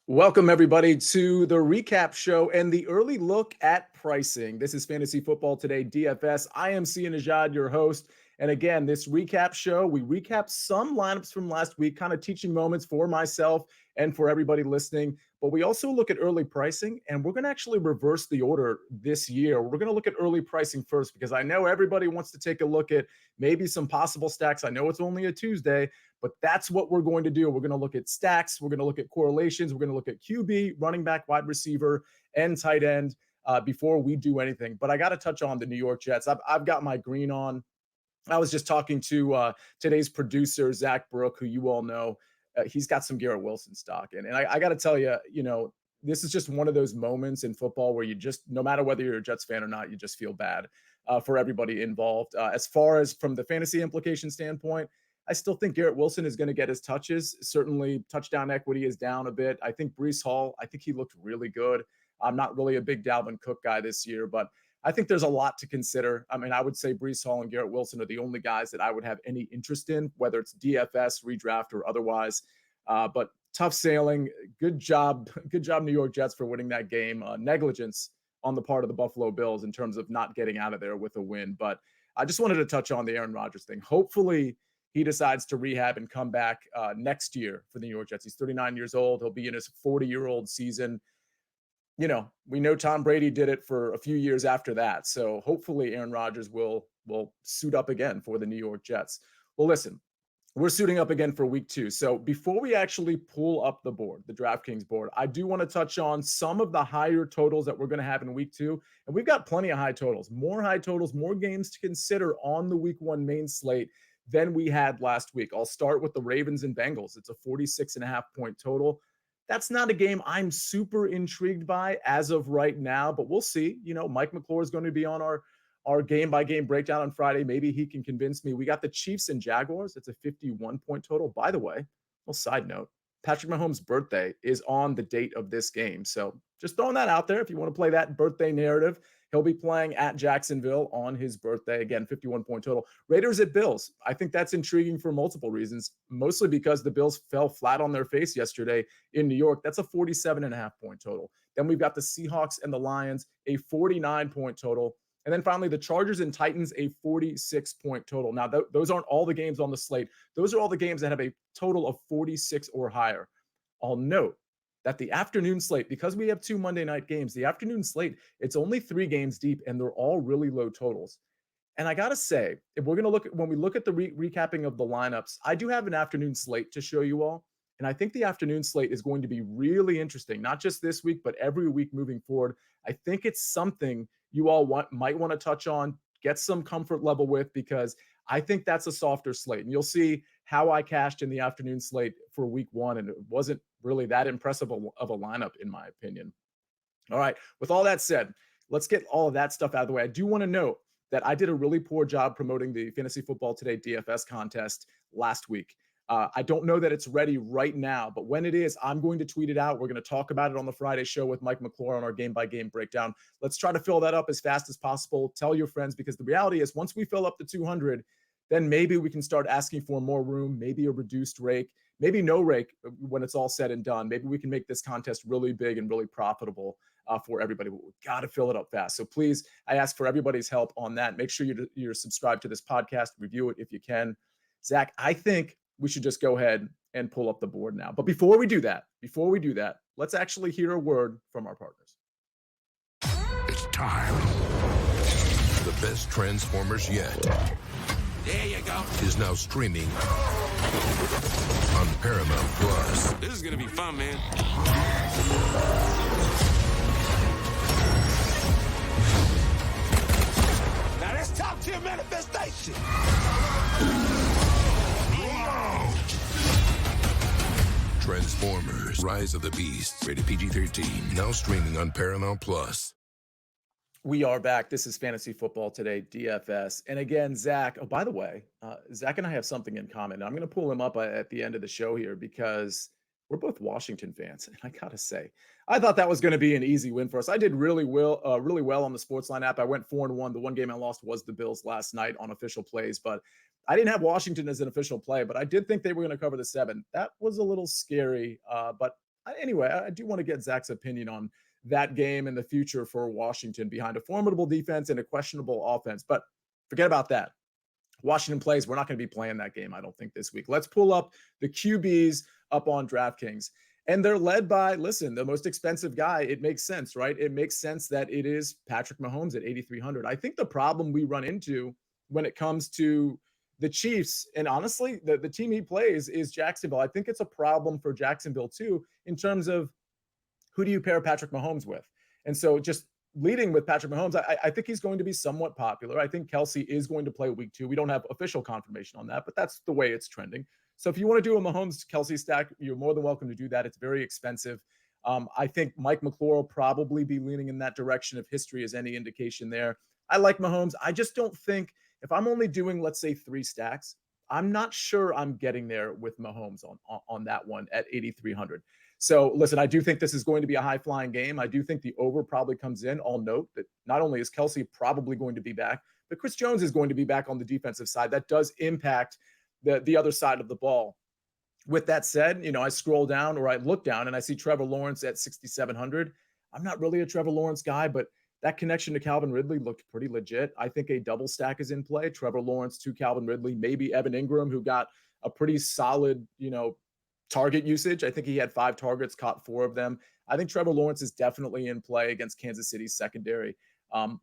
Welcome, everybody, to the recap show and the early look at pricing. This is Fantasy Football Today, DFS. I am Sia Nejad, your host. And again, this recap show, we recap some lineups from last week, kind of teaching moments for myself and for everybody listening. But we also look at early pricing, and we're going to actually reverse the order this year. We're going to look at early pricing first because I know everybody wants to take a look at maybe some possible stacks. I know it's only a Tuesday, but that's what we're going to do. We're going to look at stacks. We're going to look at correlations. We're going to look at QB, running back, wide receiver, and tight end before we do anything. But I got to touch on the New York Jets. I've got my green on. I was just talking to today's producer, Zach Brook, who you all know. He's got some Garrett Wilson stock in. And I got to tell you, this is just one of those moments in football where you just, no matter whether you're a Jets fan or not, you just feel bad for everybody involved. As far as from the fantasy implication standpoint, I still think Garrett Wilson is going to get his touches. Certainly, touchdown equity is down a bit. I think Breece Hall, I think he looked really good. I'm not really a big Dalvin Cook guy this year, but I think there's a lot to consider. I mean, I would say Breece Hall and Garrett Wilson are the only guys that I would have any interest in, whether it's DFS, redraft, or otherwise. But tough sailing. Good job, New York Jets, for winning that game. Negligence on the part of the Buffalo Bills in terms of not getting out of there with a win. But I just wanted to touch on the Aaron Rodgers thing. Hopefully, he decides to rehab and come back next year for the New York Jets. He's 39 years old. He'll be in his 40-year-old season. We know Tom Brady did it for a few years after that. So hopefully Aaron Rodgers will suit up again for the New York Jets. Well, listen, we're suiting up again for week 2. So before we actually pull up the board, the DraftKings board, I do want to touch on some of the higher totals that we're going to have in week 2. And we've got plenty of high totals, more games to consider on the week 1 main slate than we had last week. I'll start with the Ravens and Bengals. It's a 46.5 point total. That's not a game I'm super intrigued by as of right now, but we'll see. Mike McClure is going to be on our game-by-game breakdown on Friday. Maybe he can convince me. We got the Chiefs and Jaguars. It's a 51-point total. By the way, little side note, Patrick Mahomes' birthday is on the date of this game. So just throwing that out there if you want to play that birthday narrative. He'll be playing at Jacksonville on his birthday. Again, 51-point total. Raiders at Bills. I think that's intriguing for multiple reasons, mostly because the Bills fell flat on their face yesterday in New York. That's a 47.5-point total. Then we've got the Seahawks and the Lions, a 49-point total. And then finally, the Chargers and Titans, a 46-point total. Now, those aren't all the games on the slate. Those are all the games that have a total of 46 or higher. I'll note that the afternoon slate, because we have 2 Monday night games, the afternoon slate, it's only 3 games deep, and they're all really low totals. And I got to say, if we're going to when we look at the recapping of the lineups, I do have an afternoon slate to show you all. And I think the afternoon slate is going to be really interesting, not just this week, but every week moving forward. I think it's something you all might want to touch on, get some comfort level with, because I think that's a softer slate. And you'll see how I cashed in the afternoon slate for week 1, and it wasn't really that impressive of a lineup, in my opinion. All right, with all that said, let's get all of that stuff out of the way. I do want to note that I did a really poor job promoting the Fantasy Football Today DFS contest last week. I don't know that it's ready right now, but when it is, I'm going to tweet it out. We're going to talk about it on the Friday show with Mike McClure on our game-by-game breakdown. Let's try to fill that up as fast as possible. Tell your friends, because the reality is once we fill up the 200, then maybe we can start asking for more room, maybe a reduced rake, maybe no rake when it's all said and done. Maybe we can make this contest really big and really profitable for everybody. But we've got to fill it up fast. So please, I ask for everybody's help on that. Make sure you're subscribed to this podcast. Review it if you can. Zach, I think we should just go ahead and pull up the board now. But before we do that, let's actually hear a word from our partners. It's time. The best Transformers yet. There you go. Is now streaming on Paramount Plus. This is gonna be fun, man. Now that's top tier manifestation. Transformers: Rise of the Beast. Rated PG-13. Now streaming on Paramount Plus. We are back. This is Fantasy Football Today, DFS. And again, Zach, oh, by the way, Zach and I have something in common. I'm going to pull him up at the end of the show here because we're both Washington fans. And I got to say, I thought that was going to be an easy win for us. I did really well on the Sportsline app. I went 4-1. The one game I lost was the Bills last night on official plays, but I didn't have Washington as an official play, but I did think they were going to cover the 7. That was a little scary, but Anyway, I do want to get Zach's opinion on that game and the future for Washington behind a formidable defense and a questionable offense. But forget about that. Washington plays. We're not going to be playing that game, I don't think, this week. Let's pull up the QBs up on DraftKings. And they're led by, listen, the most expensive guy. It makes sense, right? It makes sense that it is Patrick Mahomes at 8,300. I think the problem we run into when it comes to the Chiefs, and honestly, the team he plays is Jacksonville. I think it's a problem for Jacksonville, too, in terms of who do you pair Patrick Mahomes with? And so just leading with Patrick Mahomes, I think he's going to be somewhat popular. I think Kelsey is going to play week 2. We don't have official confirmation on that, but that's the way it's trending. So if you want to do a Mahomes-Kelsey stack, you're more than welcome to do that. It's very expensive. I think Mike McClure will probably be leaning in that direction if history is any indication there. I like Mahomes. I just don't think if I'm only doing, let's say, 3 stacks, I'm not sure I'm getting there with Mahomes on that one at 8,300. So listen, I do think this is going to be a high-flying game. I do think the over probably comes in. I'll note that not only is Kelsey probably going to be back, but Chris Jones is going to be back on the defensive side. That does impact the other side of the ball. With that said, I scroll down or I look down and I see Trevor Lawrence at 6,700. I'm not really a Trevor Lawrence guy, but that connection to Calvin Ridley looked pretty legit. I think a double stack is in play. Trevor Lawrence to Calvin Ridley, maybe Evan Ingram, who got a pretty solid, target usage. I think he had 5 targets, caught 4 of them. I think Trevor Lawrence is definitely in play against Kansas City's secondary.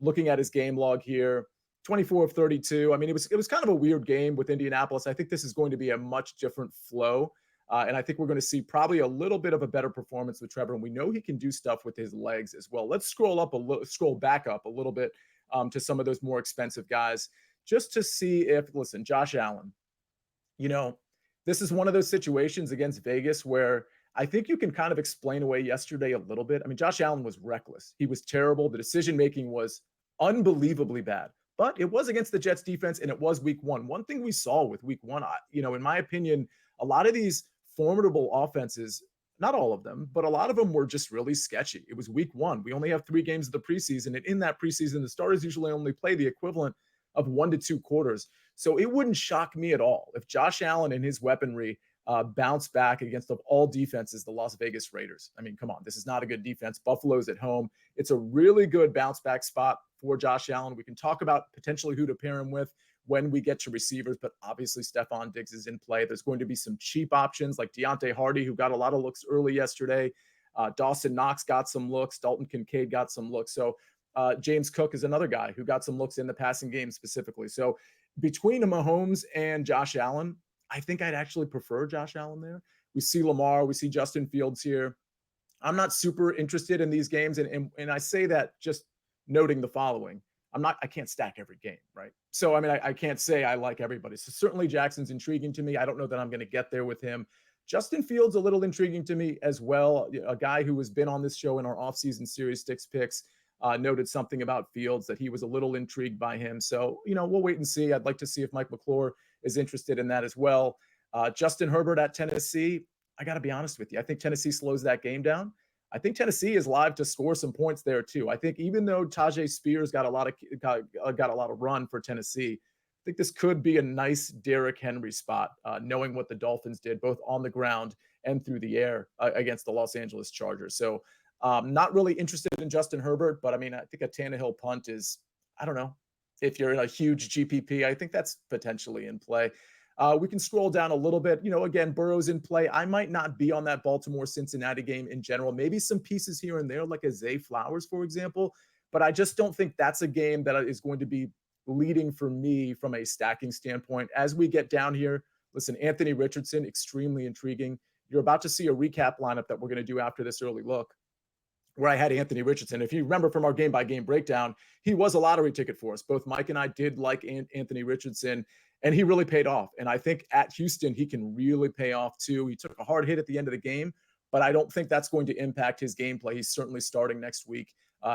Looking at his game log here, 24 of 32. I mean, it was kind of a weird game with Indianapolis. I think this is going to be a much different flow. And I think we're going to see probably a little bit of a better performance with Trevor. And we know he can do stuff with his legs as well. Let's scroll back up a little bit to some of those more expensive guys just to see if, listen, Josh Allen, this is one of those situations against Vegas where I think you can kind of explain away yesterday a little bit. I mean, Josh Allen was reckless. He was terrible. The decision-making was unbelievably bad, but it was against the Jets defense and it was week 1. One thing we saw with week 1, in my opinion, a lot of these formidable offenses, not all of them, but a lot of them were just really sketchy. It was week 1. We only have 3 games of the preseason. And in that preseason, the starters usually only play the equivalent of 1 to 2 quarters. So it wouldn't shock me at all if Josh Allen and his weaponry bounce back against, of all defenses, the Las Vegas Raiders. I mean, come on, this is not a good defense. Buffalo's at home. It's a really good bounce back spot for Josh Allen. We can talk about potentially who to pair him with when we get to receivers, but obviously Stephon Diggs is in play. There's going to be some cheap options like Deontay Hardy, who got a lot of looks early yesterday. Dawson Knox got some looks. Dalton Kincaid got some looks. So James Cook is another guy who got some looks in the passing game specifically. So between Mahomes and Josh Allen, I think I'd actually prefer Josh Allen there. We see Lamar, we see Justin Fields here. I'm not super interested in these games. And I say that just noting the following. I can't stack every game, right? So, I mean, I can't say I like everybody. So certainly Jackson's intriguing to me. I don't know that I'm going to get there with him. Justin Fields, a little intriguing to me as well. A guy who has been on this show in our offseason series, Sticks Picks, noted something about Fields that he was a little intrigued by him. So, we'll wait and see. I'd like to see if Mike McClure is interested in that as well. Justin Herbert at Tennessee. I got to be honest with you. I think Tennessee slows that game down. I think Tennessee is live to score some points there too. I think even though Tajay Spears got a lot of run for Tennessee, I think this could be a nice Derrick Henry spot, knowing what the Dolphins did both on the ground and through the air against the Los Angeles Chargers. So not really interested in Justin Herbert, but I mean, I think a Tannehill punt is, I don't know, if you're in a huge GPP, I think that's potentially in play. We can scroll down a little bit. Again, Burrow's in play. I might not be on that Baltimore-Cincinnati game in general. Maybe some pieces here and there, like a Zay Flowers, for example. But I just don't think that's a game that is going to be leading for me from a stacking standpoint. As we get down here, listen, Anthony Richardson, extremely intriguing. You're about to see a recap lineup that we're going to do after this early look, where I had Anthony Richardson. If you remember from our game-by-game breakdown, he was a lottery ticket for us. Both Mike and I did like Anthony Richardson, and he really paid off. And I think at Houston, he can really pay off too. He took a hard hit at the end of the game, but I don't think that's going to impact his gameplay. He's certainly starting next week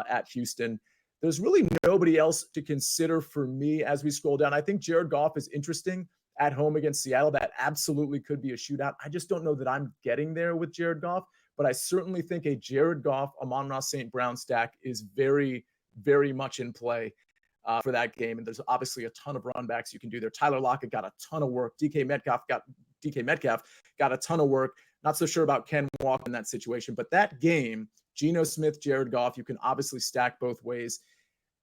at Houston. There's really nobody else to consider for me as we scroll down. I think Jared Goff is interesting at home against Seattle. That absolutely could be a shootout. I just don't know that I'm getting there with Jared Goff, but I certainly think a Jared Goff, Amon-Ra St. Brown stack is very, very much in play for that game. And there's obviously a ton of run backs you can do there. Tyler Lockett got a ton of work. DK Metcalf got a ton of work. Not so sure about Ken Walker in that situation, but that game, Geno Smith, Jared Goff, you can obviously stack both ways.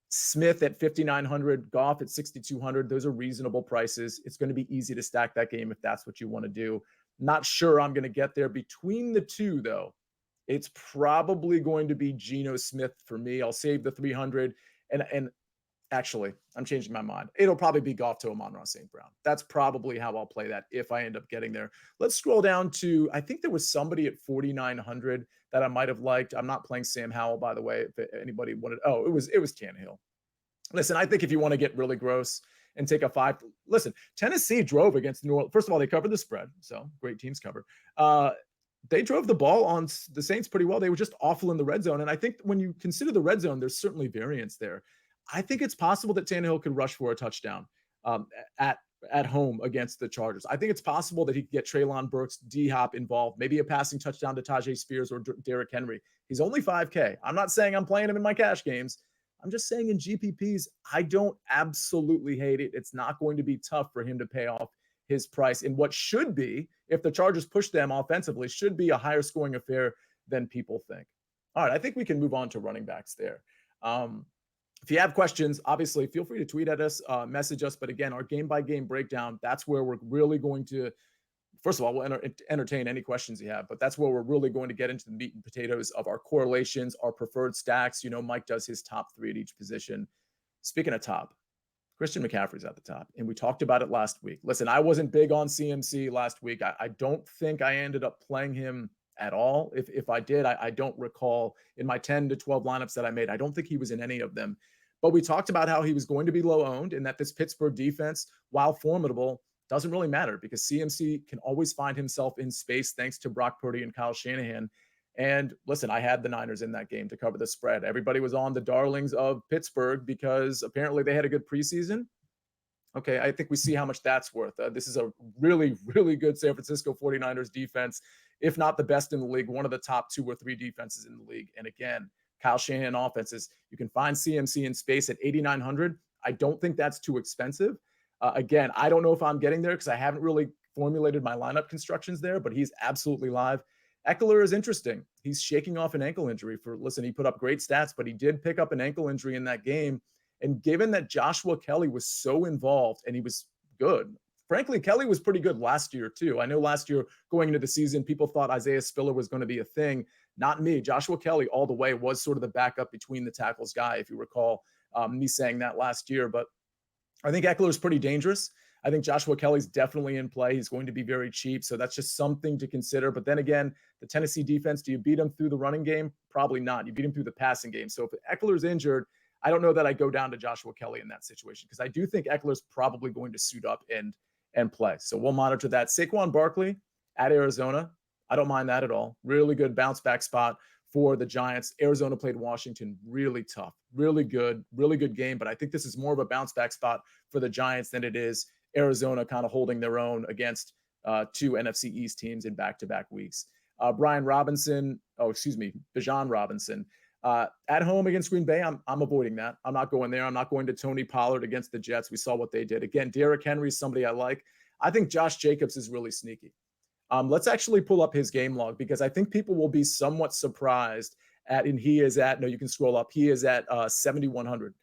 Smith at 5,900, Goff at 6,200. Those are reasonable prices. It's going to be easy to stack that game if that's what you want to do. Not sure I'm going to get there. Between the two, though, it's probably going to be Geno Smith for me. I'll save the 300. And actually, I'm changing my mind. It'll probably be Goff to Amon-Ra St. Brown. That's probably how I'll play that if I end up getting there. Let's scroll down to, I think there was somebody at 4,900 that I might have liked. I'm not playing Sam Howell, by the way, if anybody wanted. Oh, it was Tannehill. Listen, I think if you want to get really gross and take a 5, listen, Tennessee drove against New Orleans. First of all, they covered the spread, so great teams cover. They drove the ball on the Saints pretty well. They were just awful in the red zone. And I think when you consider the red zone, there's certainly variance there. I think it's possible that Tannehill could rush for a touchdown at home against the Chargers. I think it's possible that he could get Treylon Burks, D-Hop involved, maybe a passing touchdown to Tajay Spears or Derrick Henry. He's only 5K. I'm not saying I'm playing him in my cash games. I'm just saying in GPPs, I don't absolutely hate it. It's not going to be tough for him to pay off his price in what should be, if the Chargers push them offensively, should be a higher scoring affair than people think. All right, I think we can move on to running backs there. If you have questions, obviously, feel free to tweet at us, message us. But again, our game-by-game breakdown, that's where we're really going to, first of all, we'll entertain any questions you have, but that's where we're really going to get into the meat and potatoes of our correlations, our preferred stacks. You know, Mike does his top 3 at each position. Speaking of top, Christian McCaffrey's at the top, and we talked about it last week. Listen, I wasn't big on CMC last week. I don't think I ended up playing him at all. If I did, I don't recall in my 10 to 12 lineups that I made. I don't think he was in any of them. But we talked about how he was going to be low owned and that this Pittsburgh defense, while formidable, doesn't really matter because CMC can always find himself in space thanks to Brock Purdy and Kyle Shanahan. And listen, I had the Niners in that game to cover the spread. Everybody was on the darlings of Pittsburgh because apparently they had a good preseason. Okay, I think we see how much that's worth. This is a really, really good San Francisco 49ers defense, if not the best in the league, one of the top 2 or 3 defenses in the league. And again, Kyle Shanahan offenses, you can find CMC in space at 8,900. I don't think that's too expensive. Again, I don't know if I'm getting there because I haven't really formulated my lineup constructions there, but he's absolutely live. Eckler is interesting. He's shaking off an ankle injury listen, he put up great stats, but he did pick up an ankle injury in that game. And given that Joshua Kelly was so involved and he was good, frankly, Kelly was pretty good last year too. I know last year going into the season, people thought Isaiah Spiller was going to be a thing. Not me. Joshua Kelly all the way was sort of the backup between the tackles guy, if you recall me saying that last year. But I think Eckler is pretty dangerous. I think Joshua Kelly's definitely in play. He's going to be very cheap. So that's just something to consider. But then again, the Tennessee defense, do you beat him through the running game? Probably not. You beat him through the passing game. So if Eckler's injured, I don't know that I go down to Joshua Kelly in that situation because I do think Eckler's probably going to suit up and play. So we'll monitor that. Saquon Barkley at Arizona. I don't mind that at all. Really good bounce back spot for the Giants. Arizona played Washington really tough, really good game. But I think this is more of a bounce back spot for the Giants than it is Arizona kind of holding their own against 2 NFC East teams in back-to-back weeks. Bijan Robinson. At home against Green Bay, I'm avoiding that. I'm not going there. I'm not going to Tony Pollard against the Jets. We saw what they did. Again, Derrick Henry is somebody I like. I think Josh Jacobs is really sneaky. Let's actually pull up his game log because I think people will be somewhat surprised you can scroll up. He is at 7,100.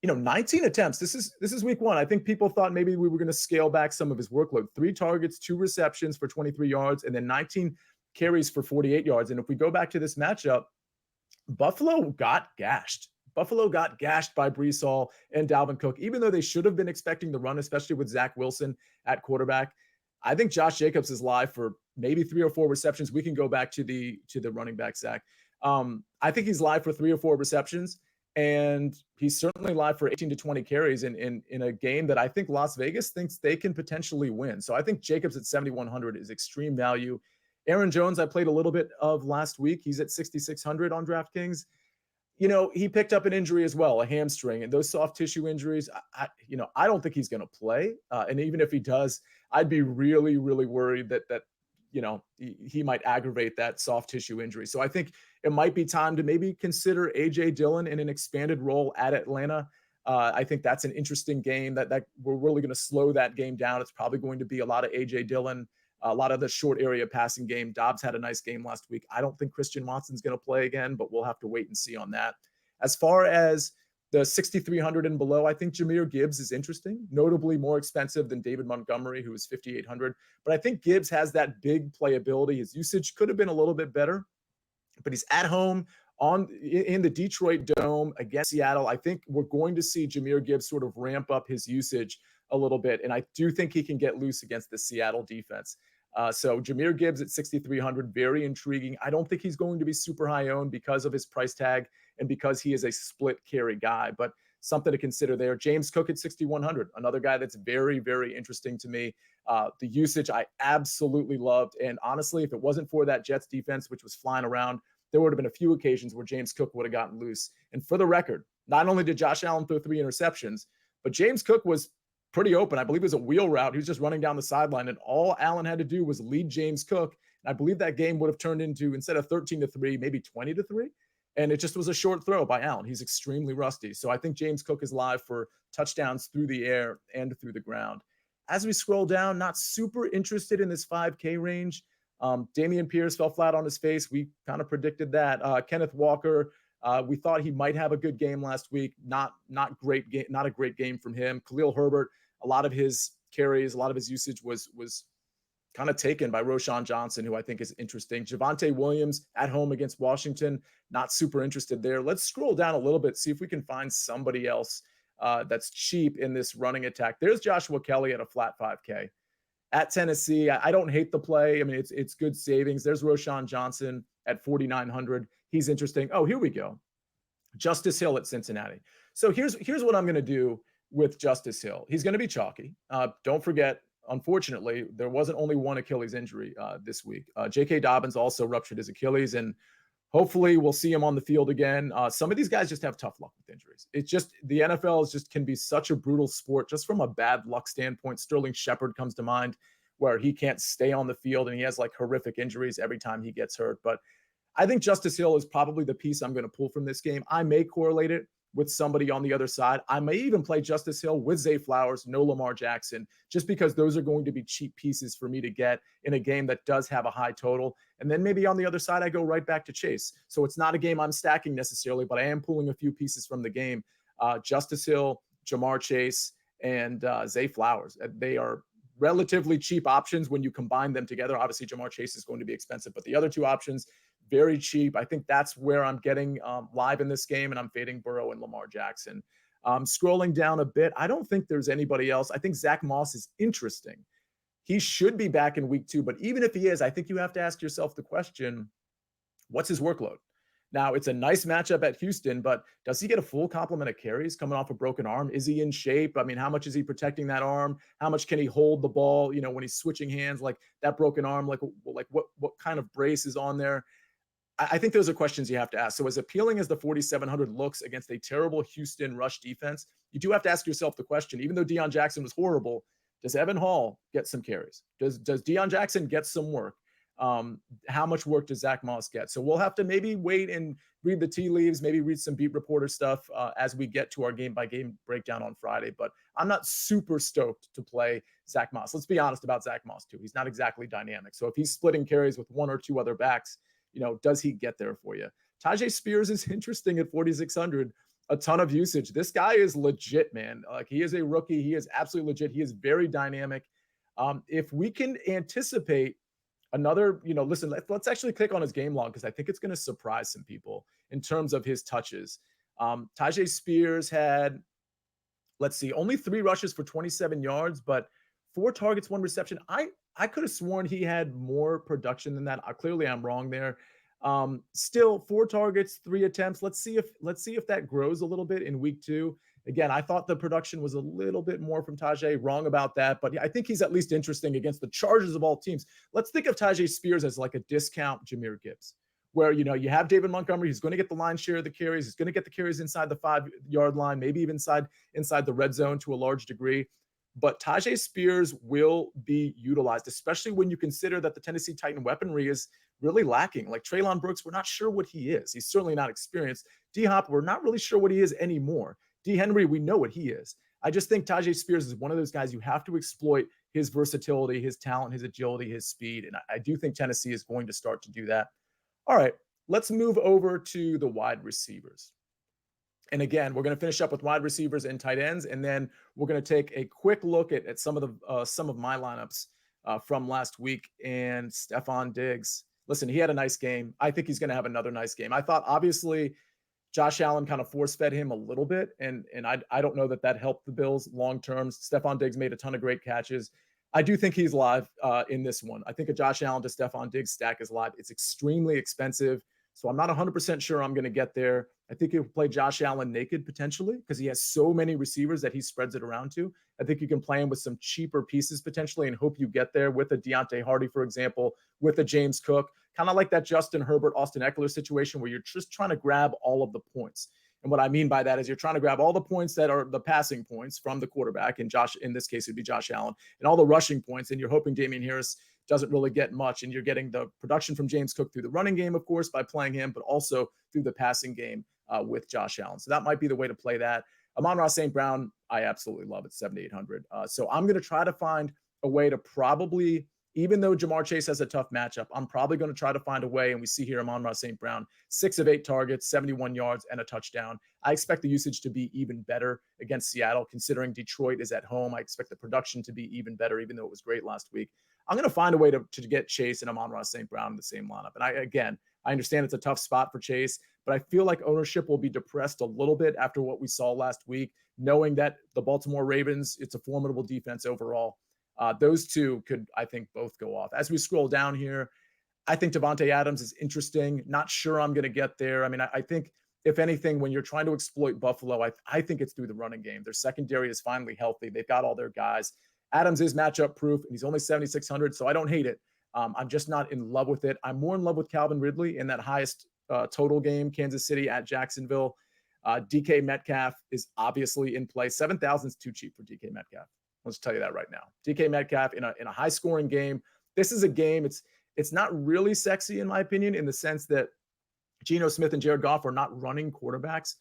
19 attempts. This is week 1. I think people thought maybe we were going to scale back some of his workload. 3 targets, 2 receptions for 23 yards, and then 19 carries for 48 yards. And if we go back to this matchup, Buffalo got gashed. Buffalo got gashed by Breece Hall and Dalvin Cook, even though they should have been expecting the run, especially with Zach Wilson at quarterback. I think Josh Jacobs is live for maybe 3 or 4 receptions. We can go back to the running back, Zach. I think he's live for 3 or 4 receptions, and he's certainly live for 18 to 20 carries in a game that I think Las Vegas thinks they can potentially win. So I think Jacobs at 7,100 is extreme value. Aaron Jones, I played a little bit of last week. He's at 6,600 on DraftKings. He picked up an injury as well, a hamstring, and those soft tissue injuries, I don't think he's going to play. And even if he does, I'd be really, really worried that he might aggravate that soft tissue injury. So I think it might be time to maybe consider A.J. Dillon in an expanded role at Atlanta. I think that's an interesting game that we're really going to slow that game down. It's probably going to be a lot of A.J. Dillon. a lot of the short area passing game. Dobbs had a nice game last week. I don't think Christian Watson's going to play again, but we'll have to wait and see on that. As far as the 6,300 and below, I think Jahmyr Gibbs is interesting, notably more expensive than David Montgomery, who is 5,800. But I think Gibbs has that big playability. His usage could have been a little bit better, but he's at home in the Detroit Dome against Seattle. I think we're going to see Jahmyr Gibbs sort of ramp up his usage a little bit, and I do think he can get loose against the Seattle defense. So Jahmyr Gibbs at 6,300, very intriguing. I don't think he's going to be super high owned because of his price tag and because he is a split carry guy, but something to consider there. James Cook at 6,100, another guy that's very, very interesting to me. The usage I absolutely loved. And honestly, if it wasn't for that Jets defense, which was flying around, there would have been a few occasions where James Cook would have gotten loose. And for the record, not only did Josh Allen throw 3 interceptions, but James Cook was pretty open. I believe it was a wheel route. He was just running down the sideline, and all Allen had to do was lead James Cook. And I believe that game would have turned into, instead of 13-3, maybe 20-3. And it just was a short throw by Allen. He's extremely rusty. So I think James Cook is live for touchdowns through the air and through the ground. As we scroll down, not super interested in this 5K range. Dameon Pierce fell flat on his face. We kind of predicted that. Kenneth Walker, we thought he might have a good game last week. Not a great game from him. Khalil Herbert, a lot of his carries, a lot of his usage was kind of taken by Roschon Johnson, who I think is interesting. Javonte Williams at home against Washington, not super interested there. Let's scroll down a little bit, see if we can find somebody else that's cheap in this running attack. There's Joshua Kelly at a flat 5K. At Tennessee, I don't hate the play. I mean, it's good savings. There's Roschon Johnson at 4,900. He's interesting. Oh, here we go. Justice Hill at Cincinnati. So here's what I'm going to do with Justice Hill. He's going to be chalky. Don't forget, unfortunately, there wasn't only one Achilles injury this week. J.K. Dobbins also ruptured his Achilles, and hopefully we'll see him on the field again. Some of these guys just have tough luck with injuries. It's just the NFL can be such a brutal sport just from a bad luck standpoint. Sterling Shepard comes to mind, where he can't stay on the field and he has like horrific injuries every time he gets hurt. But I think Justice Hill is probably the piece I'm going to pull from this game. I may correlate it with somebody on the other side. I may even play Justice Hill with Zay Flowers, no Lamar Jackson, just because those are going to be cheap pieces for me to get in a game that does have a high total. And then maybe on the other side, I go right back to Chase. So it's not a game I'm stacking necessarily, but I am pulling a few pieces from the game. Justice Hill, Jamar Chase, and Zay Flowers. They are relatively cheap options when you combine them together. Obviously, Jamar Chase is going to be expensive, but the other two options, very cheap. I think that's where I'm getting live in this game, and I'm fading Burrow and Lamar Jackson. Scrolling down a bit, I don't think there's anybody else. I think Zach Moss is interesting. He should be back in week 2, but even if he is, I think you have to ask yourself the question, what's his workload? Now, it's a nice matchup at Houston, but does he get a full complement of carries coming off a broken arm? Is he in shape? I mean, how much is he protecting that arm? How much can he hold the ball, when he's switching hands, like that broken arm, like what kind of brace is on there? I think those are questions you have to ask. So as appealing as the 4,700 looks against a terrible Houston rush defense, you do have to ask yourself the question, even though Deion Jackson was horrible, does Evan Hall get some carries? Does Deion Jackson get some work? How much work does Zach Moss get? So we'll have to maybe wait and read the tea leaves, maybe read some beat reporter stuff as we get to our game-by-game breakdown on Friday. But I'm not super stoked to play Zach Moss. Let's be honest about Zach Moss, too. He's not exactly dynamic. So if he's splitting carries with one or two other backs, does he get there for you? Tajay Spears is interesting at 4,600. A ton of usage. This guy is legit, man. Like, he is a rookie. He is absolutely legit. He is very dynamic. If we can anticipate another, listen, let's actually click on his game log because I think it's going to surprise some people in terms of his touches. Tajay Spears had, only 3 rushes for 27 yards, but 4 targets, 1 reception. I could have sworn he had more production than that. Clearly, I'm wrong there. Still 4 targets, 3 attempts. Let's see if that grows a little bit in week 2. Again, I thought the production was a little bit more from Tajay. Wrong about that, but I think he's at least interesting against the Chargers of all teams. Let's think of Tajay Spears as like a discount Jahmyr Gibbs, where you have David Montgomery. He's going to get the lion's share of the carries. He's going to get the carries inside the 5-yard line, maybe even inside the red zone to a large degree. But Tajay Spears will be utilized, especially when you consider that the Tennessee Titan weaponry is really lacking. Like Treylon Brooks, we're not sure what he is. He's certainly not experienced. D-Hop, we're not really sure what he is anymore. D. Henry, we know what he is. I just think Tajay Spears is one of those guys you have to exploit his versatility, his talent, his agility, his speed. And I do think Tennessee is going to start to do that. All right, let's move over to the wide receivers. And again, we're going to finish up with wide receivers and tight ends, and then we're going to take a quick look at some of my lineups from last week. And Stefon Diggs, listen, he had a nice game. I think he's going to have another nice game. I thought obviously Josh Allen kind of force-fed him a little bit, and I don't know that helped the Bills long-term. Stefon Diggs made a ton of great catches. I do think he's live in this one. I think a Josh Allen to Stefon Diggs stack is live. It's extremely expensive, so I'm not 100% sure I'm going to get there. I think he'll play Josh Allen naked potentially because he has so many receivers that he spreads it around to. I think you can play him with some cheaper pieces potentially and hope you get there with a Deontay Hardy, for example, with a James Cook, kind of like that Justin Herbert, Austin Eckler situation where you're just trying to grab all of the points. And what I mean by that is you're trying to grab all the points that are the passing points from the quarterback, and in this case, it would be Josh Allen, and all the rushing points, and you're hoping Damian Harris doesn't really get much, and you're getting the production from James Cook through the running game, of course, by playing him, but also through the passing game with Josh Allen. So that might be the way to play that. Amon-Ra St. Brown, I absolutely love at 7,800. So I'm going to try to find a way to probably, even though Jamar Chase has a tough matchup, I'm probably going to try to find a way, and we see here Amon-Ra St. Brown, 6 of 8 targets, 71 yards, and a touchdown. I expect the usage to be even better against Seattle, considering Detroit is at home. I expect the production to be even better, even though it was great last week. I'm going to find a way to get Chase and Amon-Ra St. Brown in the same lineup. And I understand it's a tough spot for Chase, but I feel like ownership will be depressed a little bit after what we saw last week, knowing that the Baltimore Ravens, it's a formidable defense overall. Those two could, I think, both go off. As we scroll down here, I think Devontae Adams is interesting. Not sure I'm going to get there. I mean, I think, if anything, when you're trying to exploit Buffalo, I think it's through the running game. Their secondary is finally healthy. They've got all their guys. Adams is matchup proof, and he's only 7,600, so I don't hate it. I'm just not in love with it. I'm more in love with Calvin Ridley in that highest total game, Kansas City at Jacksonville. DK Metcalf is obviously in play. 7,000 is too cheap for DK Metcalf. Let's tell you that right now. DK Metcalf in a high-scoring game. This is a game. It's not really sexy in my opinion, in the sense that Geno Smith and Jared Goff are not running quarterbacks.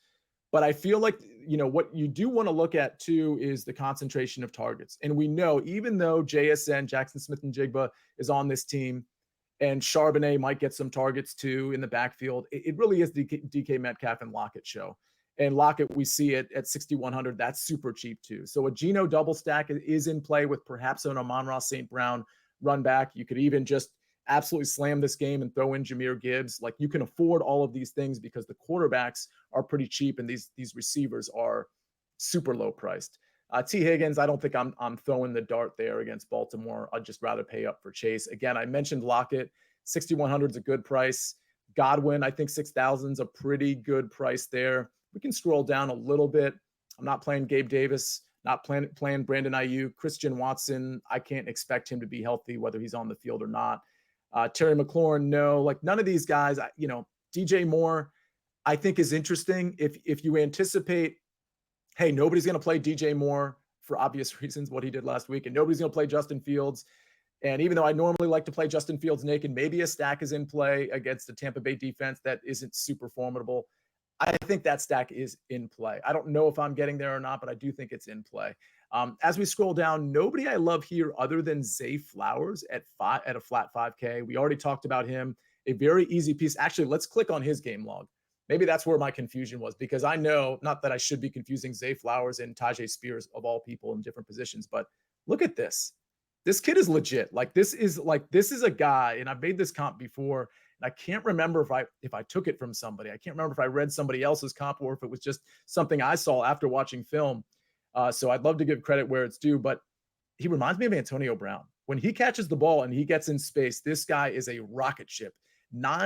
But I feel like, what you do want to look at too is the concentration of targets. And we know, even though JSN, Jackson Smith and Jigba, is on this team, and Charbonnet might get some targets too in the backfield, it really is the DK Metcalf and Lockett show. And Lockett, we see it at 6,100. That's super cheap too. So a Geno double stack is in play with perhaps an Amon-Ra St. Brown run back. You could even just absolutely slam this game and throw in Jahmyr Gibbs. Like, you can afford all of these things because the quarterbacks are pretty cheap and these receivers are super low priced. T. Higgins, I don't think I'm throwing the dart there against Baltimore. I'd just rather pay up for Chase. Again, I mentioned Lockett. 6,100 is a good price. Godwin, I think 6,000 is a pretty good price there. We can scroll down a little bit. I'm not playing Gabe Davis, not playing Brandon Ayuk. Christian Watson, I can't expect him to be healthy, whether he's on the field or not. Terry McLaurin, no. Like, none of these guys, DJ Moore, I think is interesting. If you anticipate, hey, nobody's going to play DJ Moore for obvious reasons, what he did last week, and nobody's going to play Justin Fields. And even though I normally like to play Justin Fields naked, maybe a stack is in play against the Tampa Bay defense that isn't super formidable. I think that stack is in play. I don't know if I'm getting there or not, but I do think it's in play. As we scroll down, nobody I love here other than Zay Flowers at a flat 5K. We already talked about him. A very easy piece. Actually, let's click on his game log. Maybe that's where my confusion was, because I know, not that I should be confusing Zay Flowers and Tajay Spears of all people in different positions, but look at this. This kid is legit. This is a guy, and I've made this comp before, and I can't remember if I took it from somebody. I can't remember if I read somebody else's comp or if it was just something I saw after watching film. So I'd love to give credit where it's due, but he reminds me of Antonio Brown. When he catches the ball and he gets in space, this guy is a rocket ship.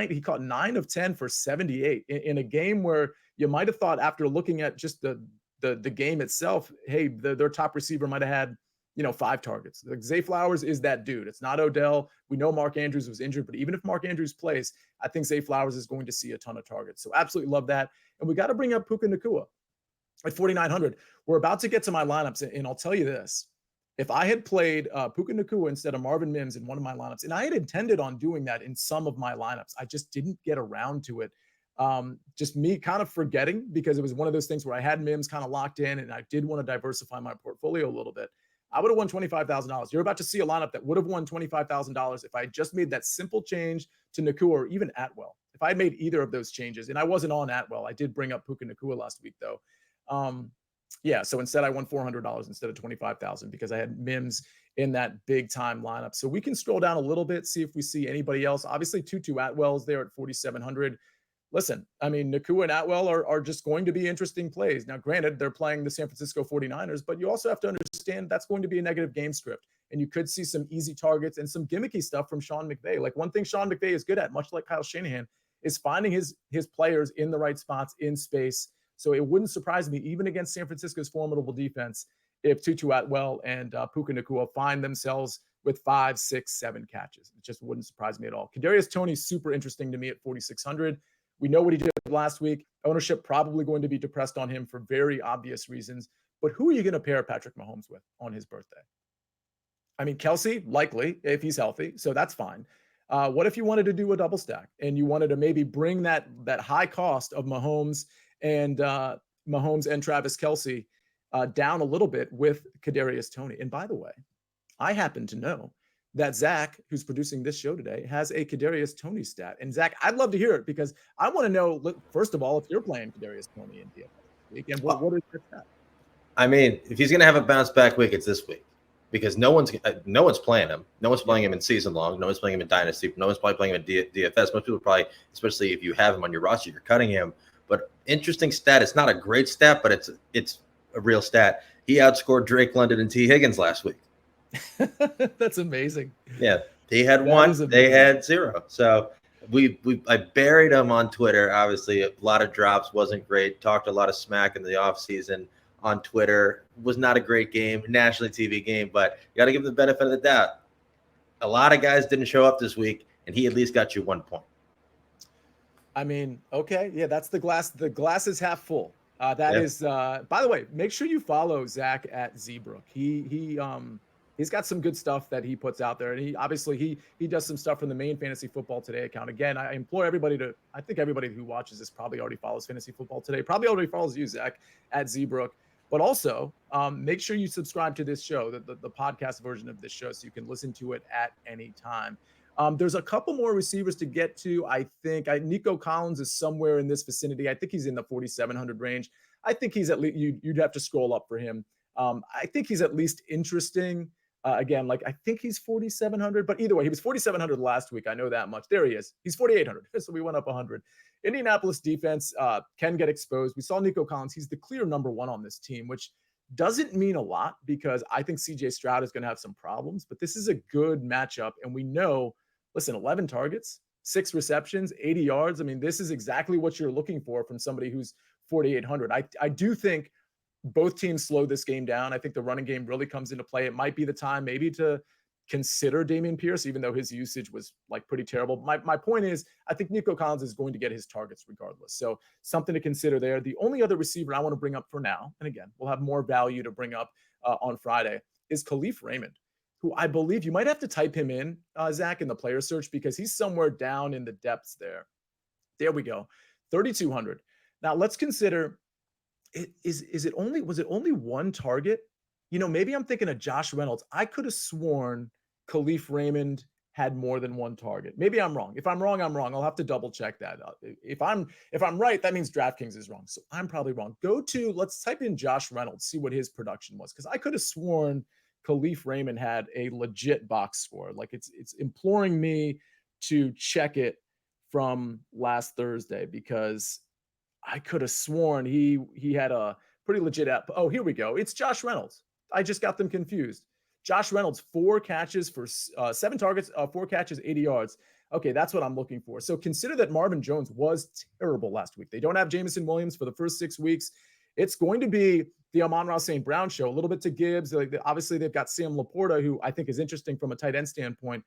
He caught 9 of 10 for 78 in a game where you might have thought, after looking at just the game itself, hey, their top receiver might have had 5 targets. Like, Zay Flowers is that dude. It's not Odell. We know Mark Andrews was injured, but even if Mark Andrews plays, I think Zay Flowers is going to see a ton of targets. So absolutely love that. And we got to bring up Puka Nacua at 4,900. We're about to get to my lineups, and I'll tell you this. If I had played Puka Nacua instead of Marvin Mims in one of my lineups, and I had intended on doing that in some of my lineups, I just didn't get around to it. Just me kind of forgetting, because it was one of those things where I had Mims kind of locked in and I did want to diversify my portfolio a little bit. I would have won $25,000. You're about to see a lineup that would have won $25,000 if I had just made that simple change to Nacua or even Atwell. If I had made either of those changes, and I wasn't on Atwell, I did bring up Puka Nacua last week though. So instead I won $400 instead of $25,000 because I had Mims in that big time lineup. So we can scroll down a little bit, see if we see anybody else. Obviously, Tutu Atwell is there at 4,700. Listen, I mean, Nacua and Atwell are just going to be interesting plays. Now, granted, they're playing the San Francisco 49ers, but you also have to understand that's going to be a negative game script. And you could see some easy targets and some gimmicky stuff from Sean McVay. Like one thing Sean McVay is good at, much like Kyle Shanahan, is finding his players in the right spots in space. So it wouldn't surprise me, even against San Francisco's formidable defense, if Tutu Atwell and Puka Nacua find themselves with 5, 6, 7 catches. It just wouldn't surprise me at all. Kadarius Toney's super interesting to me at 4,600. We know what he did last week. Ownership probably going to be depressed on him for very obvious reasons. But who are you going to pair Patrick Mahomes with on his birthday? I mean, Kelsey, likely, if he's healthy. So that's fine. What if you wanted to do a double stack and you wanted to maybe bring that high cost of Mahomes and Travis Kelsey down a little bit with Kadarius Toney? And by the way, I happen to know that Zach, who's producing this show today, has a Kadarius Toney stat. And Zach, I'd love to hear it because I want to know, first of all, if you're playing Kadarius Toney in DFS week, and what is your stat? I mean, if he's going to have a bounce back week, it's this week because no one's playing him. No one's playing him in season long. No one's playing him in dynasty. No one's probably playing him in DFS. Most people probably, especially if you have him on your roster, you're cutting him. But interesting stat. It's not a great stat, but it's a real stat. He outscored Drake London and T. Higgins last week. That's amazing. Yeah, he had one. They had 0. So I buried him on Twitter. Obviously, a lot of drops, wasn't great. Talked a lot of smack in the offseason on Twitter. Was not a great game, nationally TV game, but you got to give him the benefit of the doubt. A lot of guys didn't show up this week, and he at least got you 1 point. I mean, okay, yeah, that's the glass. The glass is half full. That is. By the way, make sure you follow Zach at Zbrook. He's got some good stuff that he puts out there. And he does some stuff from the main Fantasy Football Today account. Again, I implore everybody I think everybody who watches this probably already follows Fantasy Football Today, probably already follows you, Zach, at Zbrook. But also make sure you subscribe to this show, the podcast version of this show, so you can listen to it at any time. There's a couple more receivers to get to. I think Nico Collins is somewhere in this vicinity. I think he's in the 4,700 range. I think he's at least, you'd have to scroll up for him. I think he's at least interesting. Again, I think he's 4,700, but either way, he was 4,700 last week. I know that much. There he is. He's 4,800. So we went up 100. Indianapolis defense can get exposed. We saw Nico Collins. He's the clear number 1 on this team, which doesn't mean a lot because I think CJ Stroud is going to have some problems, but this is a good matchup. And we know, listen, 11 targets, 6 receptions, 80 yards. I mean, this is exactly what you're looking for from somebody who's 4,800. I do think both teams slow this game down. I think the running game really comes into play. It might be the time maybe to consider Dameon Pierce, even though his usage was pretty terrible. My point is, I think Nico Collins is going to get his targets regardless. So something to consider there. The only other receiver I want to bring up for now, and again, we'll have more value to bring up on Friday, is Khalif Raymond, who I believe you might have to type him in, Zach, in the player search because he's somewhere down in the depths there. There we go. 3,200. Now let's consider, was it only 1 target? Maybe I'm thinking of Josh Reynolds. I could have sworn Khalif Raymond had more than 1 target. Maybe I'm wrong. If I'm wrong, I'm wrong. I'll have to double check that. If I'm right, that means DraftKings is wrong. So I'm probably wrong. Let's type in Josh Reynolds, see what his production was. Because I could have sworn Khalif Raymond had a legit box score. It's imploring me to check it from last Thursday because I could have sworn he had a pretty legit app. Oh, here we go. It's Josh Reynolds. I just got them confused. Josh Reynolds, 4 catches for 7 targets, 4 catches, 80 yards. Okay, that's what I'm looking for. So consider that Marvin Jones was terrible last week. They don't have Jameson Williams for the first 6 weeks. It's going to be the Amon-Ra St. Brown show, a little bit to Gibbs. Obviously, they've got Sam Laporta, who I think is interesting from a tight end standpoint.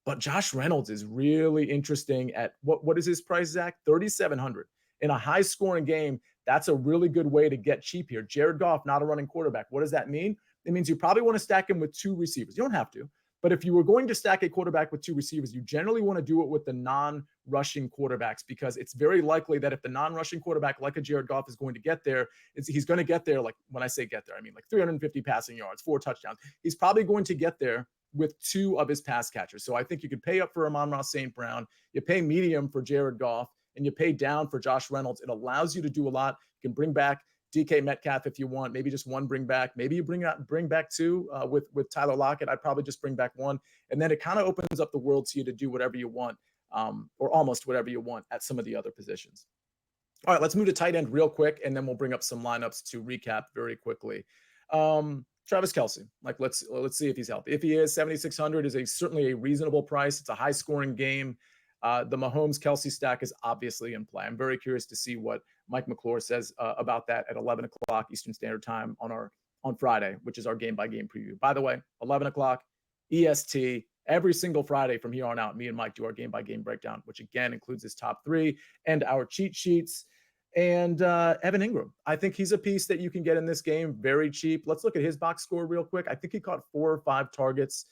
But Josh Reynolds is really interesting at what is his price, Zach? 3,700. In a high-scoring game, that's a really good way to get cheap here. Jared Goff, not a running quarterback. What does that mean? It means you probably want to stack him with 2 receivers. You don't have to, But if you were going to stack a quarterback with two receivers, you generally want to do it with the non-rushing quarterbacks, because it's very likely that if the non-rushing quarterback like a Jared Goff is going to get there, he's going to get there, like when I say get there, I mean like 350 passing yards, 4 touchdowns. He's probably going to get there with 2 of his pass catchers. So I think you could pay up for Amon-Ra St. Brown, you pay medium for Jared Goff, and you pay down for Josh Reynolds. It allows you to do a lot. You can bring back DK Metcalf if you want, maybe just one bring back. Maybe you bring back 2 with Tyler Lockett. I'd probably just bring back 1. And then it kind of opens up the world to you to do whatever you want, or almost whatever you want at some of the other positions. All right, let's move to tight end real quick, and then we'll bring up some lineups to recap very quickly. Travis Kelce, like let's see if he's healthy. If he is, 7,600 is certainly a reasonable price. It's a high scoring game. The Mahomes Kelce stack is obviously in play. I'm very curious to see what Mike McClure says about that at 11 o'clock Eastern Standard Time on Friday, which is our game by game preview. By the way, 11 o'clock EST every single Friday from here on out. Me and Mike do our game by game breakdown, which again includes his top 3 and our cheat sheets. And Evan Ingram, I think he's a piece that you can get in this game very cheap. Let's look at his box score real quick. I think he caught 4 or 5 targets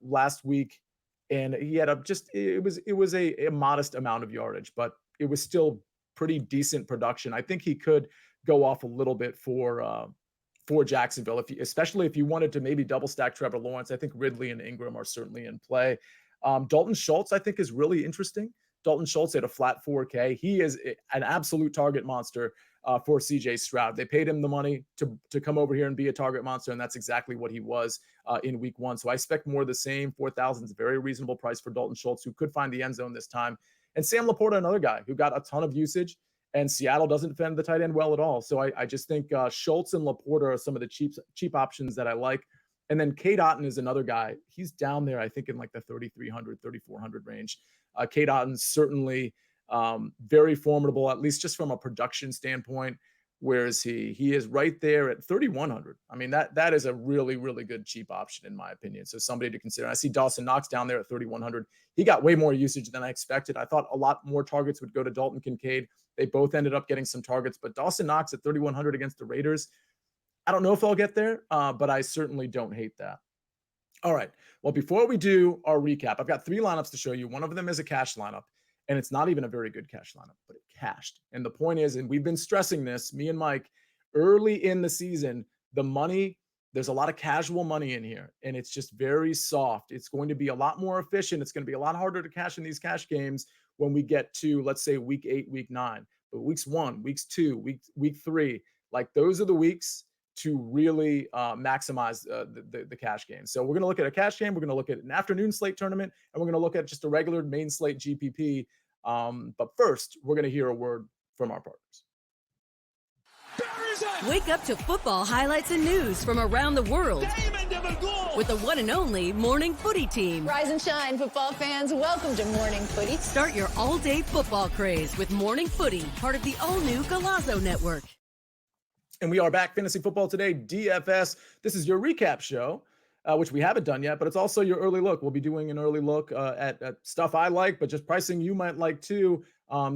last week, and he had it was a modest amount of yardage, but it was still pretty decent production. I think he could go off a little bit for Jacksonville, especially if you wanted to maybe double stack Trevor Lawrence. I think Ridley and Ingram are certainly in play. Dalton Schultz, I think, is really interesting. Dalton Schultz had a flat 4K. He is an absolute target monster for CJ Stroud. They paid him the money to come over here and be a target monster, and that's exactly what he was in week 1. So I expect more of the same. 4,000 is a very reasonable price for Dalton Schultz, who could find the end zone this time. And Sam Laporta, another guy who got a ton of usage, and Seattle doesn't defend the tight end well at all. So I just think Schultz and Laporta are some of the cheap options that I like. And then Cade Otton is another guy. He's down there, I think, in like the 3,300, 3,400 range. Cade Otton's certainly very formidable, at least just from a production standpoint. Where is he? He is right there at 3,100. I mean, that is a really, really good cheap option, in my opinion. So somebody to consider. I see Dawson Knox down there at 3,100. He got way more usage than I expected. I thought a lot more targets would go to Dalton Kincaid. They both ended up getting some targets, but Dawson Knox at 3,100 against the Raiders, I don't know if I'll get there, but I certainly don't hate that. All right. Well, before we do our recap, I've got 3 lineups to show you. One of them is a cash lineup, and it's not even a very good cash lineup, but it cashed. And the point is, and we've been stressing this, me and Mike, early in the season, the money, there's a lot of casual money in here, and it's just very soft. It's going to be a lot more efficient. It's going to be a lot harder to cash in these cash games when we get to, let's say, week 8, week 9. But weeks 1, weeks 2, week 3, like those are the weeks to really maximize the cash game. So we're going to look at a cash game. We're going to look at an afternoon slate tournament, and we're going to look at just a regular main slate GPP. But first, we're going to hear a word from our partners. Wake up to football highlights and news from around the world with the one and only Morning Footy team. Rise and shine, football fans. Welcome to Morning Footy. Start your all-day football craze with Morning Footy, part of the all-new Golazo Network. And we are back, Fantasy Football Today, DFS. This is your recap show, which we haven't done yet, but it's also your early look. We'll be doing an early look at stuff I like, but just pricing you might like too,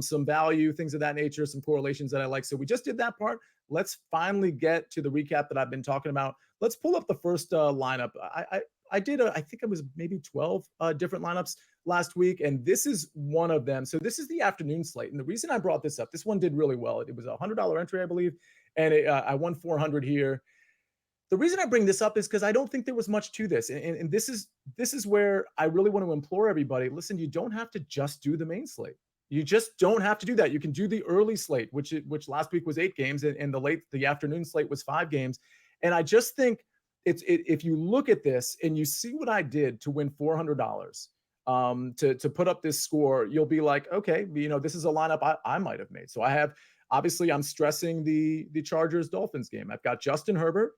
some value, things of that nature, some correlations that I like. So we just did that part. Let's finally get to the recap that I've been talking about. Let's pull up the first lineup. I did, I think it was maybe 12 different lineups last week, and this is one of them. So this is the afternoon slate. And the reason I brought this up, this one did really well. It was a $100 entry, I believe. And I won 400 here. The reason I bring this up is because I don't think there was much to this. And this is where I really want to implore everybody. Listen, you don't have to just do the main slate. You just don't have to do that. You can do the early slate, which last week was 8 games, and the afternoon slate was 5 games. And I just think if you look at this and you see what I did to win $400 to put up this score, you'll be like, okay, this is a lineup I might have made. So I have. Obviously, I'm stressing the Chargers-Dolphins game. I've got Justin Herbert,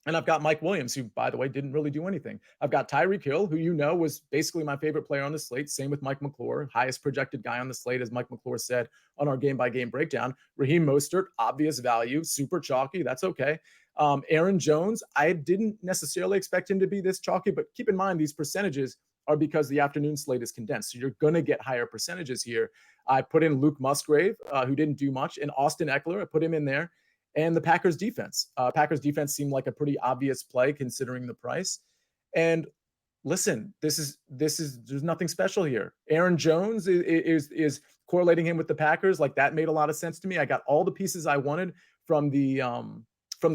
and I've got Mike Williams, who, by the way, didn't really do anything. I've got Tyreek Hill, who was basically my favorite player on the slate. Same with Mike McClure, highest projected guy on the slate, as Mike McClure said on our game-by-game breakdown. Raheem Mostert, obvious value, super chalky. That's okay. Aaron Jones, I didn't necessarily expect him to be this chalky, but keep in mind these percentages are because the afternoon slate is condensed. So you're going to get higher percentages here. I put in Luke Musgrave, who didn't do much, and Austin Eckler. I put him in there. And the Packers defense. Packers defense seemed like a pretty obvious play considering the price. And listen, there's nothing special here. Aaron Jones is correlating him with the Packers. Like, that made a lot of sense to me. I got all the pieces I wanted from the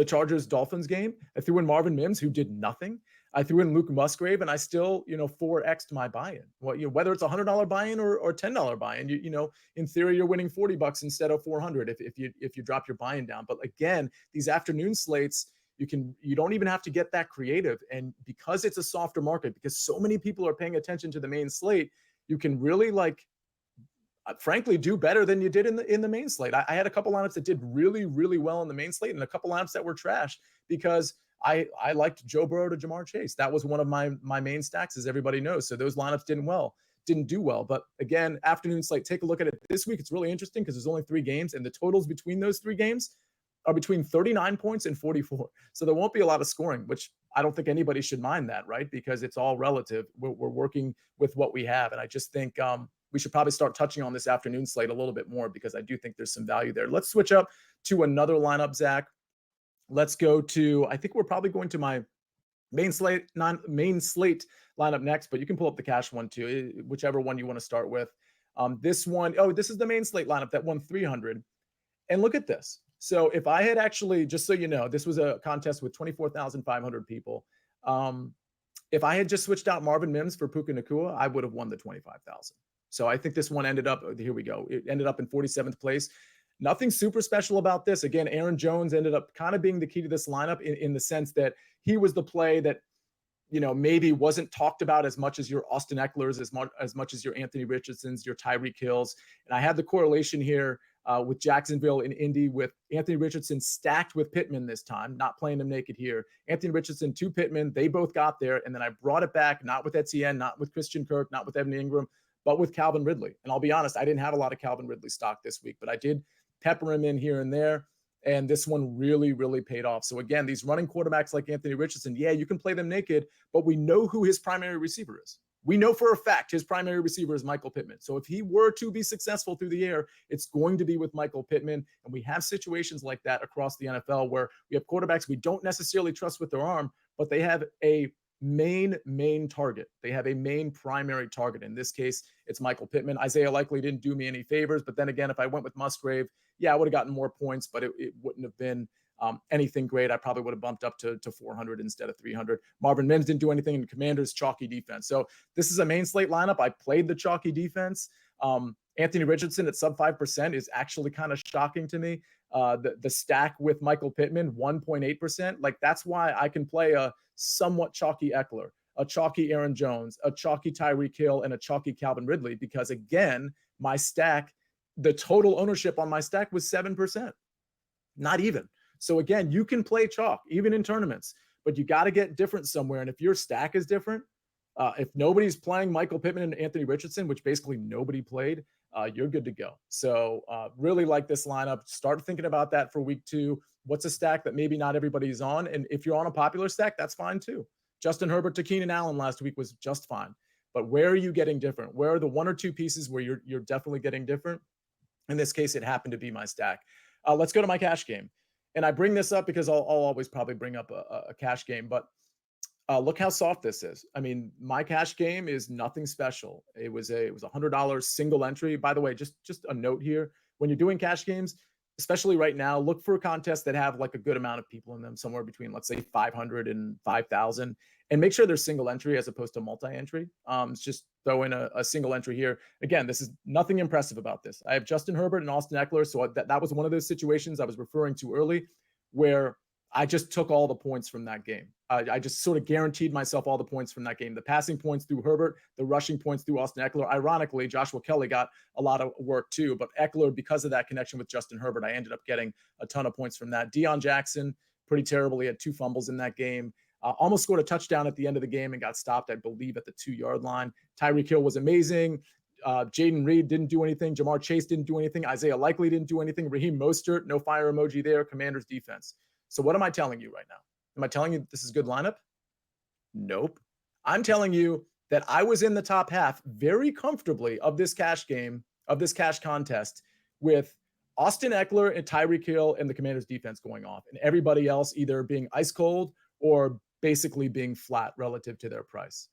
Chargers Dolphins game. I threw in Marvin Mims, who did nothing. I threw in Luke Musgrave, and I still, 4x'd my buy-in. Well, whether it's $100 buy-in or $10 buy-in, in theory, you're winning $40 instead of $400 if you drop your buy-in down. But again, these afternoon slates, you don't even have to get that creative. And because it's a softer market, because so many people are paying attention to the main slate, you can really, frankly, do better than you did in the main slate. I had a couple lineups that did really, really well in the main slate, and a couple lineups that were trash because I liked Joe Burrow to Jamar Chase. That was one of my main stacks, as everybody knows. So those lineups didn't do well. But again, afternoon slate, take a look at it this week. It's really interesting because there's only 3 games, and the totals between those 3 games are between 39 points and 44. So there won't be a lot of scoring, which I don't think anybody should mind that, right? Because it's all relative. We're working with what we have. And I just think we should probably start touching on this afternoon slate a little bit more because I do think there's some value there. Let's switch up to another lineup, Zach. Let's go to, I think we're probably going to my main slate lineup next, but you can pull up the cash one too, whichever one you want to start with. This is the main slate lineup that won 300. And look at this. So if I had actually, just so you know, this was a contest with 24,500 people. If I had just switched out Marvin Mims for Puka Nacua, I would have won the 25,000. So I think this one ended up, here we go. It ended up in 47th place. Nothing super special about this. Again, Aaron Jones ended up kind of being the key to this lineup in the sense that he was the play that, maybe wasn't talked about as much as your Austin Eckler's, as much as your Anthony Richardson's, your Tyreek Hills. And I had the correlation here with Jacksonville and Indy with Anthony Richardson stacked with Pittman this time, not playing him naked here. Anthony Richardson to Pittman, they both got there. And then I brought it back, not with Etienne, not with Christian Kirk, not with Evan Ingram, but with Calvin Ridley. And I'll be honest, I didn't have a lot of Calvin Ridley stock this week, but I did pepper him in here and there. And this one really, really paid off. So again, these running quarterbacks like Anthony Richardson, yeah, you can play them naked, but we know who his primary receiver is. We know for a fact his primary receiver is Michael Pittman. So if he were to be successful through the air, it's going to be with Michael Pittman. And we have situations like that across the NFL where we have quarterbacks we don't necessarily trust with their arm, but they have a main target. They have a main primary target. In this case, it's Michael Pittman. Isaiah likely didn't do me any favors. But then again, if I went with Musgrave, yeah, I would have gotten more points, but it wouldn't have been anything great. I probably would have bumped up to 400 instead of 300. Marvin Mims didn't do anything in the Commanders' chalky defense. So this is a main slate lineup. I played the chalky defense. Anthony Richardson at sub 5% is actually kind of shocking to me. The stack with Michael Pittman, 1.8%. Like, that's why I can play a somewhat chalky Eckler, a chalky Aaron Jones, a chalky Tyreek Hill, and a chalky Calvin Ridley, because again, my stack, the total ownership on my stack was 7%, not even. So again, you can play chalk even in tournaments, but you got to get different somewhere. And if your stack is different, if nobody's playing Michael Pittman and Anthony Richardson, which basically nobody played, you're good to go. So really like this lineup. Start thinking about that for week 2. What's a stack that maybe not everybody's on? And if you're on a popular stack, that's fine too. Justin Herbert to Keenan Allen last week was just fine. But where are you getting different? Where are the 1 or 2 pieces where you're definitely getting different? In this case, it happened to be my stack. Let's go to my cash game. And I bring this up because I'll always probably bring up a cash game, but look how soft this is. I mean, my cash game is nothing special. It was $100 single entry. By the way, just a note here. When you're doing cash games, especially right now, look for contests that have like a good amount of people in them, somewhere between, let's say, 500 and 5,000, and make sure they're single entry as opposed to multi-entry. Just throw in a single entry here. Again, this is nothing impressive about this. I have Justin Herbert and Austin Eckler. So that was one of those situations I was referring to early where I just took all the points from that game. I just sort of guaranteed myself all the points from that game. The passing points through Herbert, the rushing points through Austin Eckler. Ironically, Joshua Kelly got a lot of work too, but Eckler, because of that connection with Justin Herbert, I ended up getting a ton of points from that. Deion Jackson, pretty terrible. He had 2 fumbles in that game. Almost scored a touchdown at the end of the game and got stopped, I believe, at the 2-yard line. Tyreek Hill was amazing. Jaden Reed didn't do anything. Jamar Chase didn't do anything. Isaiah likely didn't do anything. Raheem Mostert, no fire emoji there. Commanders defense. So what am I telling you right now? Am I telling you this is a good lineup? Nope. I'm telling you that I was in the top half very comfortably of this cash game, of this cash contest, with Austin Eckler and Tyreek Hill and the Commanders defense going off, and everybody else either being ice cold or basically being flat relative to their price.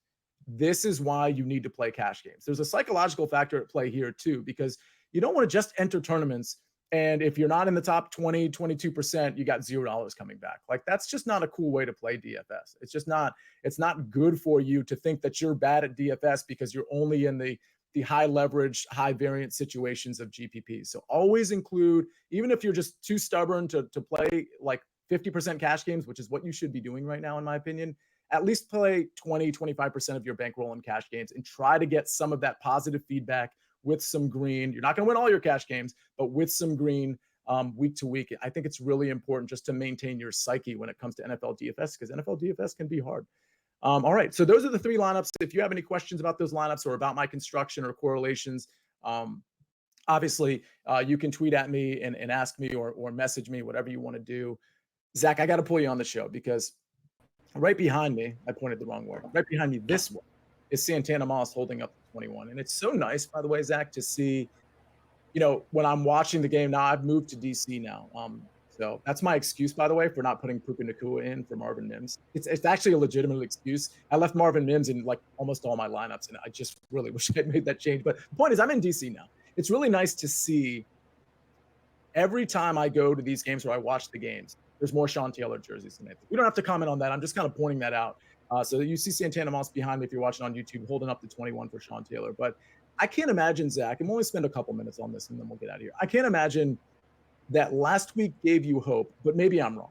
this is why you need to play cash games. There's a psychological factor at play here too, because you don't want to just enter tournaments. And if you're not in the top 20, 22%, you got $0 coming back. Like, that's just not a cool way to play DFS. It's not good for you to think that you're bad at DFS because you're only in the high leverage, high variance situations of GPP. So always include, even if you're just too stubborn to play like 50% cash games, which is what you should be doing right now, in my opinion, at least play 20, 25% of your bankroll in cash games and try to get some of that positive feedback with some green. You're not going to win all your cash games, but with some green week to week. I think it's really important just to maintain your psyche when it comes to NFL DFS, because NFL DFS can be hard. All right, so those are the 3 lineups. If you have any questions about those lineups or about my construction or correlations, obviously you can tweet at me and ask me or message me, whatever you want to do. Zach, I got to pull you on the show because right behind me, I pointed the wrong way. Right behind me, this one is Santana Moss holding up 21. And it's so nice, by the way, Zach, to see, when I'm watching the game now, I've moved to DC now. So that's my excuse, by the way, for not putting Puka Nacua in for Marvin Mims. It's actually a legitimate excuse. I left Marvin Mims in like almost all my lineups, and I just really wish I made that change. But the point is, I'm in DC now. It's really nice to see every time I go to these games or I watch the games, there's more Sean Taylor jerseys than anything. We don't have to comment on that. I'm just kind of pointing that out. So you see Santana Moss behind me if you're watching on YouTube, holding up the 21 for Sean Taylor. But I can't imagine, Zach, and we'll only spend a couple minutes on this and then we'll get out of here. I can't imagine that last week gave you hope, but maybe I'm wrong.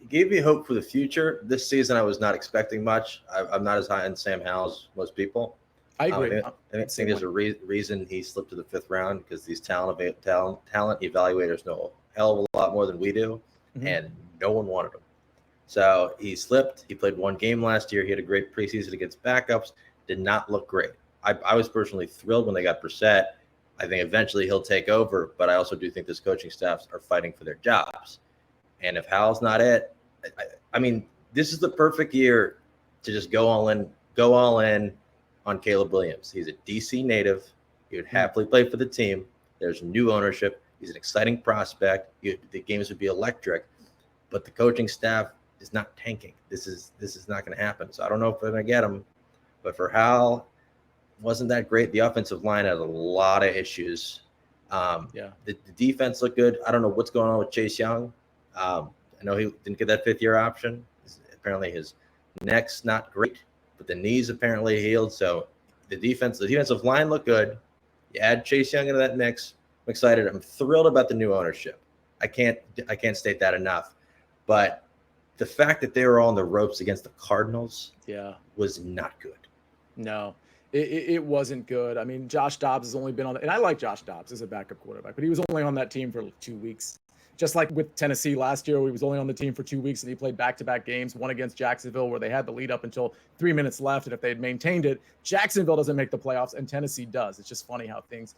It gave me hope for the future. This season, I was not expecting much. I'm not as high on Sam Howell as most people. I agree. I think there's a reason he slipped to the 5th round, because these talent evaluators know a hell of a lot more than we do, and no one wanted him. So he slipped. He played 1 game last year. He had a great preseason against backups. Did not look great. I was personally thrilled when they got Brissett. I think eventually he'll take over, but I also do think this coaching staffs are fighting for their jobs. And if Howell's not it, I mean, this is the perfect year to just go all in on Caleb Williams. He's a DC native. He would happily play for the team. There's new ownership. He's an exciting prospect. The games would be electric, but the coaching staff is not tanking. This is not going to happen. So I don't know if they're going to get him, but for Howell, wasn't that great. The offensive line had a lot of issues. The defense looked good. I don't know what's going on with Chase Young. I know he didn't get that 5th-year option. Apparently his neck's not great, but the knee's apparently healed. So the defensive line looked good. You add Chase Young into that mix. I'm excited. I'm thrilled about the new ownership. I can't state that enough. But the fact that they were all on the ropes against the Cardinals was not good. No. It wasn't good. I mean, Josh Dobbs has only been on and I like Josh Dobbs as a backup quarterback, but he was only on that team for 2 weeks. Just like with Tennessee last year, he was only on the team for 2 weeks and he played back-to-back games, one against Jacksonville where they had the lead up until 3 minutes left. And if they had maintained it, Jacksonville doesn't make the playoffs and Tennessee does. It's just funny how things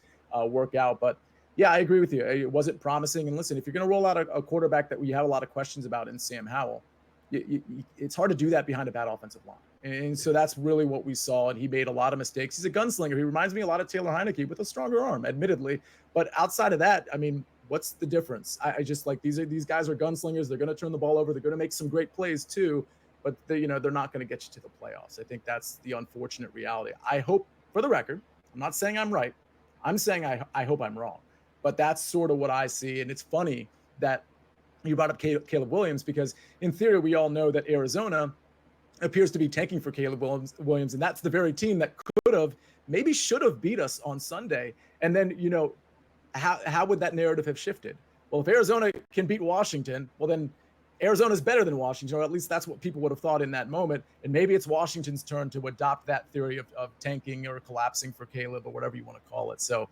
work out. But yeah, I agree with you. It wasn't promising. And listen, if you're going to roll out a quarterback that we have a lot of questions about in Sam Howell, it's hard to do that behind a bad offensive line. And so that's really what we saw. And he made a lot of mistakes. He's a gunslinger. He reminds me a lot of Taylor Heineke with a stronger arm, admittedly. But outside of that, I mean, what's the difference? I just like these guys are gunslingers. They're going to turn the ball over. They're going to make some great plays too. But they're not going to get you to the playoffs. I think that's the unfortunate reality. I hope, for the record, I'm not saying I'm right. I'm saying I hope I'm wrong. But that's sort of what I see. And it's funny that you brought up Caleb Williams, because in theory, we all know that Arizona appears to be tanking for Caleb Williams. And that's the very team that maybe should have beat us on Sunday. And then, how would that narrative have shifted? Well, if Arizona can beat Washington, well, then Arizona's better than Washington, or at least that's what people would have thought in that moment. And maybe it's Washington's turn to adopt that theory of tanking or collapsing for Caleb or whatever you want to call it. So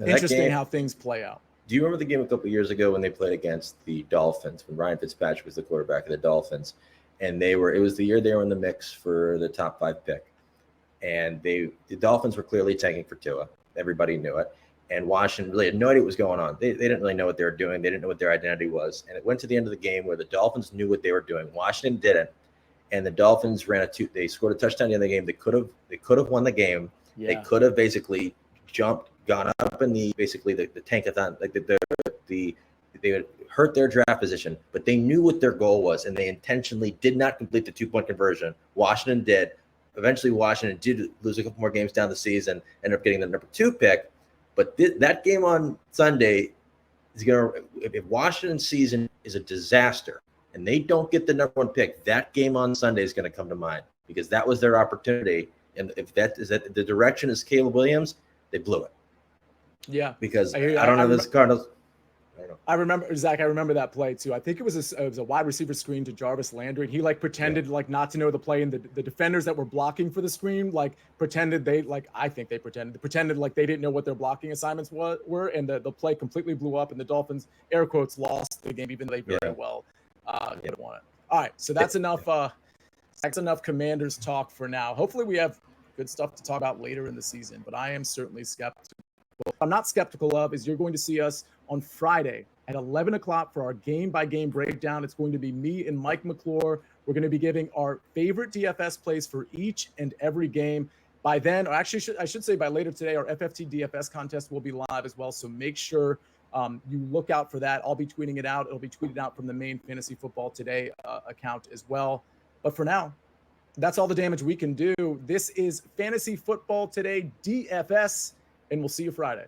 interesting how things play out. Do you remember the game a couple of years ago when they played against the Dolphins, when Ryan Fitzpatrick was the quarterback of the Dolphins? And it was the year they were in the mix for the top 5 pick. And the Dolphins were clearly tanking for Tua. Everybody knew it. And Washington really had no idea what was going on. They didn't really know what they were doing. They didn't know what their identity was. And it went to the end of the game where the Dolphins knew what they were doing. Washington didn't. And the Dolphins they scored a touchdown in the game. They could have won the game. Yeah. They could have basically gone up in the tankathon, like the they would hurt their draft position, but they knew what their goal was, and they intentionally did not complete the 2-point conversion. Washington did. Eventually, Washington did lose a couple more games down the season, ended up getting the number 2 pick. But that game on Sunday is going to – if Washington's season is a disaster and they don't get the number 1 pick, that game on Sunday is going to come to mind because that was their opportunity. And if that is that the direction is Caleb Williams, they blew it. Yeah. Because I don't know this Cardinals – I remember, Zach, I remember that play too. I think it was a wide receiver screen to Jarvis Landry. And he pretended not to know the play. And the defenders that were blocking for the screen, pretended I think they pretended like they didn't know what their blocking assignments were. And the play completely blew up and the Dolphins, air quotes, lost the game, even though they very well could have won it. All right. So that's enough. That's enough Commanders talk for now. Hopefully we have good stuff to talk about later in the season, but I am certainly skeptical. What I'm not skeptical of is you're going to see us on Friday at 11 o'clock for our game-by-game breakdown. It's going to be me and Mike McClure. We're going to be giving our favorite DFS plays for each and every game. By then, or actually, I should say by later today, our FFT DFS contest will be live as well. So make sure you look out for that. I'll be tweeting it out. It'll be tweeted out from the main Fantasy Football Today account as well. But for now, that's all the damage we can do. This is Fantasy Football Today DFS. And we'll see you Friday.